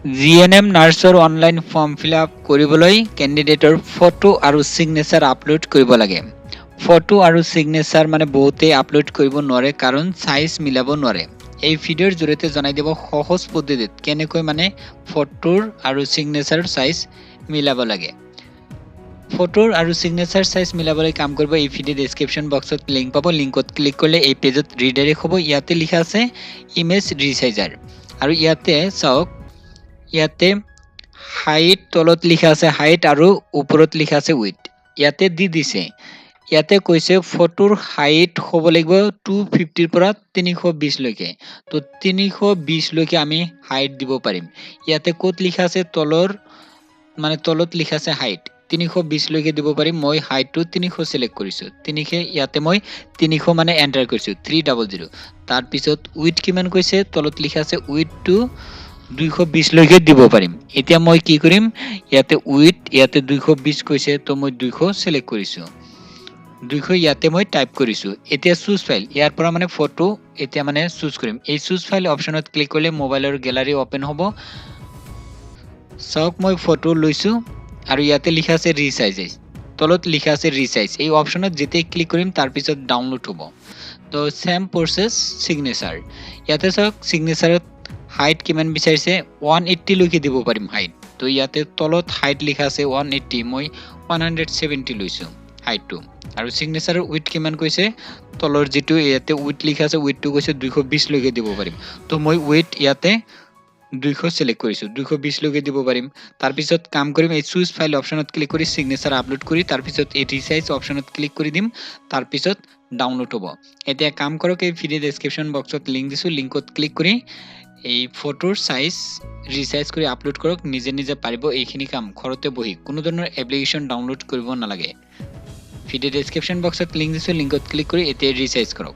GNM নাৰ্ছৰ online form fill up কৰিবলৈ কেণ্ডিডেটৰ ফটো আৰু ছিগনেচাৰ আপলোড কৰিব লাগে। ফটো আৰু ছিগনেচাৰ মানে বহুতেই আপলোড কৰিব নোৱাৰে কাৰণ সাইজ মিলাব নোৱাৰে। এই ভিডিঅ'ৰ জৰিয়তে জনাই দিব সহজ পদ্ধতিত কেনেকৈ মানে ফটোৰ আৰু ছিগনেচাৰ সাইজ মিলাব লাগে। ফটোৰ আৰু ছিগনেচাৰ সাইজ মিলাবলৈ কাম কৰিব এই ভিডিঅ' ডেছক্ৰিপশ্যন বক্সত লিংক পাব। লিংকত ক্লিক কৰিলে এই পেজত ৰিডাইৰেক্ট হ'ব। ইয়াতে লিখা আছে ইমেজ ৰিচাইজাৰ আৰু ইয়াতে চাওক ইয়াতে হাইট তলত লিখা আছে হাইট আৰু ওপৰত লিখা আছে উইথ। ইয়াতে দি দিছে ইয়াতে কৈছে ফটোৰ হাইট হ'ব লাগিব 250 পৰা 320 লৈকে। তো 320 লৈকে আমি হাইট দিব পাৰিম। ইয়াতে ক'ত লিখা আছে তলত লিখা আছে হাইট 320 লৈকে দিব পাৰিম। মই হাইটটো 300 সিলেক্ট কৰিছো। 300 ইয়াতে মই 300 মানে এন্টাৰ কৰিছো 300। তাৰ পিছত উইথ কিমান কৈছে তলত লিখা আছে উইথটো 220 লৈকে দিব পাৰিম। এতিয়া মই কি কৰিম ইয়াতে উইথ ইয়াতে 220 কৈছে তো মই 200 সিলেক্ট কৰিছো। 200 ইয়াতে মই টাইপ কৰিছো। এতিয়া চুজ ফাইল ইয়াৰ পৰা মানে ফটো এতিয়া মানে চুজ কৰিম। এই চুজ ফাইল অপচনত ক্লিক কৰিলে মোবাইলৰ গ্যালাৰী ওপেন হ'ব। চাওক মই ফটো লৈছো আৰু ইয়াতে লিখা আছে ৰিসাইজ। তলত লিখা আছে ৰিসাইজ। এই অপচনত যেতিয়াই ক্লিক কৰিম তাৰ পিছত ডাউনলোড হ'ব। তো সেম প্ৰসেস সিগনেচাৰ। ইয়াতে চাওক সিগনেচাৰত হাইট কিমান বিচাৰিছে 180 লৈকে দিব পাৰিম হাইট। তো ইয়াতে তলত হাইট লিখা আছে 180 মই 170 লৈছো হাইটটো। আৰু সিগনেচাৰৰ উইথ কিমান কৈছে তলৰ যেটো ইয়াতে উইথ লিখা আছে উইথটো কৈছে 220 লৈকে দিব পাৰিম। তো মই উইথ ইয়াতে 200 সিলেক্ট কৰিছো 220 লৈকে দিব পাৰিম। তাৰ পিছত কাম কৰিম এই চুজ ফাইল অপচনত ক্লিক কৰি সিগনেচাৰ আপলোড কৰি তাৰ পিছত এই ৰিসাইজ অপচনত ক্লিক কৰি দিম। তাৰ পিছত ডাউনলোড হ'ব। এতিয়া কাম কৰক এই ভিডিঅ' ডেছক্ৰিপশ্যন বক্সত লিংক দিছো। লিংকত ক্লিক কৰি এই ফটোৰ সাইজ ৰিসাইজ কৰি আপলোড কৰক। নিজে নিজে পাৰিব এইখিনি কাম ঘৰতে বহি কোনো ধৰণৰ এপ্লিকেশ্যন ডাউনলোড কৰিব নালাগে। ভিডিঅ' ডেছক্ৰিপশ্যন বক্সত লিংক দিছো। লিংকত ক্লিক কৰি এতিয়া ৰিসাইজ কৰক।